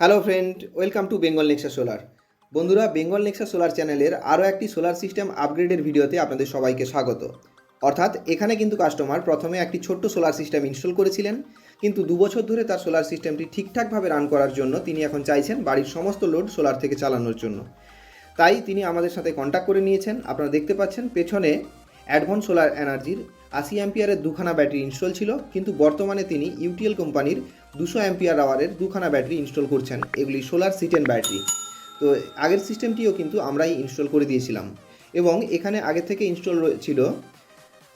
Hello friend, welcome to Bengal Nexa solar. বন্ধুরা, Bengal Nexa solar চ্যানেলের আরও একটি সোলার সিস্টেম আপগ্রেডের ভিডিওতে আপনাদের সবাইকে স্বাগত। অর্থাৎ এখানে কিন্তু কাস্টমার প্রথমে একটি ছোট্ট সোলার সিস্টেম ইনস্টল করেছিলেন, কিন্তু 2 বছর ধরে তার সোলার সিস্টেমটি ঠিকঠাকভাবে রান করার জন্য তিনি এখন চাইছেন বাড়ির সমস্ত লোড সোলার থেকে চালানোর জন্য। তাই তিনি আমাদের সাথে কন্ট্যাক্ট করে নিয়েছেন। আপনারা দেখতে পাচ্ছেন পেছনে অ্যাডভান্স সোলার এনার্জির 80 অ্যাম্পিয়ারের দুখানা ব্যাটারি ইনস্টল ছিল, কিন্তু বর্তমানে তিনি ইউটিএল কোম্পানির 200 অ্যাম্পিয়ার আওয়ারের দুখানা ব্যাটারি ইনস্টল করছেন। এগুলি সোলার সিটেন ব্যাটারি। তো আগের সিস্টেমটিও কিন্তু আমরাই ইনস্টল করে দিয়েছিলাম, এবং এখানে আগে থেকে ইনস্টল ছিল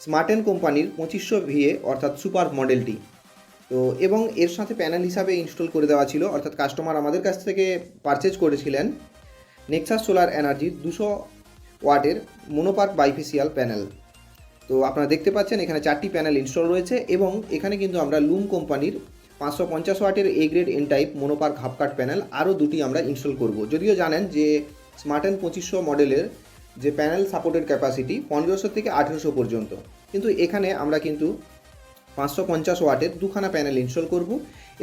স্মার্টেন কোম্পানির 2500 ভিএ অর্থাৎ সুপার মডেলটি। তো এবং এর সাথে প্যানেল হিসাবে ইনস্টল করে দেওয়া ছিল, অর্থাৎ কাস্টমার আমাদের কাছ থেকে পারচেজ করেছিলেন নেক্সাস সোলার এনার্জির 200 ওয়াটের মোনোপার্ক বাইফেসিয়াল প্যানেল। তো আপনারা দেখতে পাচ্ছেন এখানে 4টি প্যানেল ইনস্টল রয়েছে, এবং এখানে কিন্তু আমরা লুম কোম্পানির 550 ওয়াটের A grade N type monoperc half cut panel আরও দুটি আমরা ইনস্টল করব। যদিও জানেন যে স্মার্টেন 2500 মডেলের যে প্যানেল সাপোর্টেড ক্যাপাসিটি 1500 থেকে 1800 পর্যন্ত, কিন্তু এখানে আমরা কিন্তু 550 ওয়াটের দুখানা প্যানেল ইনস্টল করব।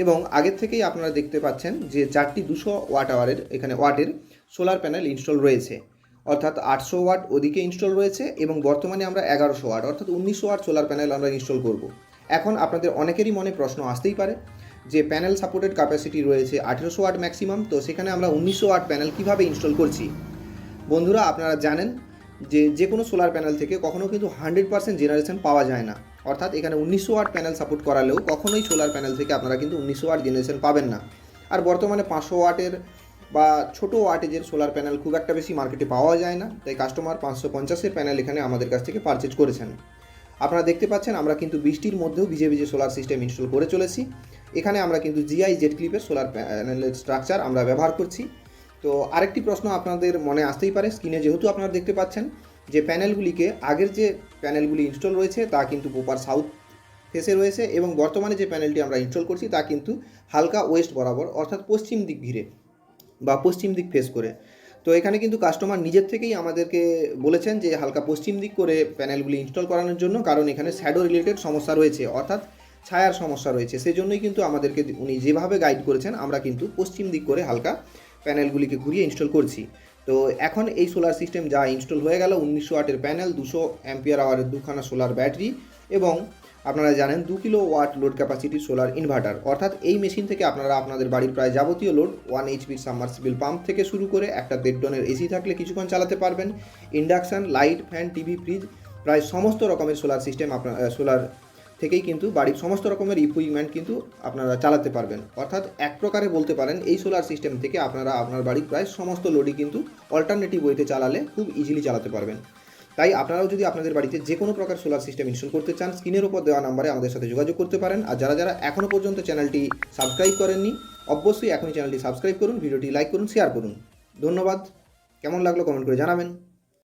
এবং আগের থেকেই আপনারা দেখতে পাচ্ছেন যে 4টি 200 ওয়াট আওয়ারের এখানে ওয়াটের সোলার প্যানেল ইনস্টল রয়েছে, অর্থাৎ 800 ওয়াট ওদিকে ইনস্টল রয়েছে, এবং বর্তমানে আমরা 1100 ওয়াট অর্থাৎ 1900 ওয়াট সোলার প্যানেল আমরা ইনস্টল করব। এখন আপনাদের অনেকেরই মনে প্রশ্ন আসতেই পারে যে প্যানেল সাপোর্টেড ক্যাপাসিটি রয়েছে 1800 ওয়াট ম্যাক্সিমাম, তো সেখানে আমরা 1900 ওয়াট প্যানেল কীভাবে ইনস্টল করছি। বন্ধুরা, আপনারা জানেন যে কোনো সোলার প্যানেল থেকে কখনও কিন্তু 100% জেনারেশন পাওয়া যায় না। অর্থাৎ এখানে 1900 ওয়াট প্যানেল সাপোর্ট করালেও কখনোই সোলার প্যানেল থেকে আপনারা কিন্তু 1900 ওয়াট জেনারেশন পাবেন না। আর বর্তমানে 500 ওয়াটের বা ছোটো ওয়াটেজের সোলার প্যানেল খুব একটা বেশি মার্কেটে পাওয়া যায় না, তাই কাস্টমার 550-এর প্যানেল এখানে আমাদের কাছ থেকে পারচেজ করেছেন। আপনারা দেখতে পাচ্ছেন আমরা কিন্তু বৃষ্টির মধ্যেও ভিজে ভিজে সোলার সিস্টেম ইনস্টল করে চলেছি। এখানে আমরা কিন্তু জিআই জেট ক্লিপের সোলার প্যানেলের স্ট্রাকচার আমরা ব্যবহার করছি। তো আরেকটি প্রশ্ন আপনাদের মনে আসতেই পারে, স্ক্রিনে যেহেতু আপনারা দেখতে পাচ্ছেন যে প্যানেলগুলিকে আগের যে প্যানেলগুলি ইনস্টল রয়েছে তা কিন্তু প্রপার সাউথ ফেসে রয়েছে, এবং বর্তমানে যে প্যানেলটি আমরা ইনস্টল করছি তা কিন্তু হালকা ওয়েস্ট বরাবর অর্থাৎ পশ্চিম দিক ঘিরে বা পশ্চিম দিক ফেস করে। তো এখানে কিন্তু কাস্টমার নিজের থেকেই আমাদেরকে বলেছেন যে হালকা পশ্চিম দিক করে প্যানেলগুলি ইনস্টল করানোর জন্য, কারণ এখানে শ্যাডো রিলেটেড সমস্যা রয়েছে, অর্থাৎ ছায়ার সমস্যা রয়েছে। সেজন্যই কিন্তু আমাদেরকে উনি যেভাবে গাইড করেছেন আমরা কিন্তু পশ্চিম দিক করে হালকা প্যানেলগুলিকে ঘুরিয়ে ইনস্টল করছি। তো এখন এই সোলার সিস্টেম যা ইনস্টল হয়ে গেল, 1900 ওয়াটের প্যানেল, 200 অ্যাম্পিয়ার আওয়ারের দুখানা সোলার ব্যাটারি, এবং আপনারা জানেন 2 কিলো ওয়াট লোড ক্যাপাসিটির সোলার ইনভার্টার। অর্থাৎ এই মেশিন থেকে আপনারা আপনাদের বাড়ির প্রায় যাবতীয় লোড 1 এইচপির সাবমার্সিবল পাম্প থেকে শুরু করে একটা 1.5 টনের এসি থাকলে কিছুক্ষণ চালাতে পারবেন, induction, light, fan, TV, fridge, প্রায় সমস্ত রকমের সোলার সিস্টেম আপনার সোলার থেকেই কিন্তু বাড়ির সমস্ত রকমের ইকুইপমেন্ট কিন্তু আপনারা চালাতে পারবেন। অর্থাৎ এক প্রকারে বলতে পারেন এই সোলার সিস্টেম থেকে আপনারা আপনার বাড়ির প্রায় সমস্ত লোডই কিন্তু অল্টারনেটিভ ওয়েতে চালালে খুব ইজিলি চালাতে পারবেন। তাই আপনারাও যদি আপনাদের বাড়িতে যে কোনো প্রকার সোলার সিস্টেম ইনস্টল করতে চান, স্ক্রিনের উপর দেওয়া নাম্বারে আমাদের সাথে যোগাযোগ করতে পারেন। আর যারা এখনও পর্যন্ত চ্যানেলটি সাবস্ক্রাইব করেননি, অবশ্যই এখনই চ্যানেলটি সাবস্ক্রাইব করুন, ভিডিওটি লাইক করুন, শেয়ার করুন। ধন্যবাদ। কেমন লাগলো কমেন্ট করে জানাবেন।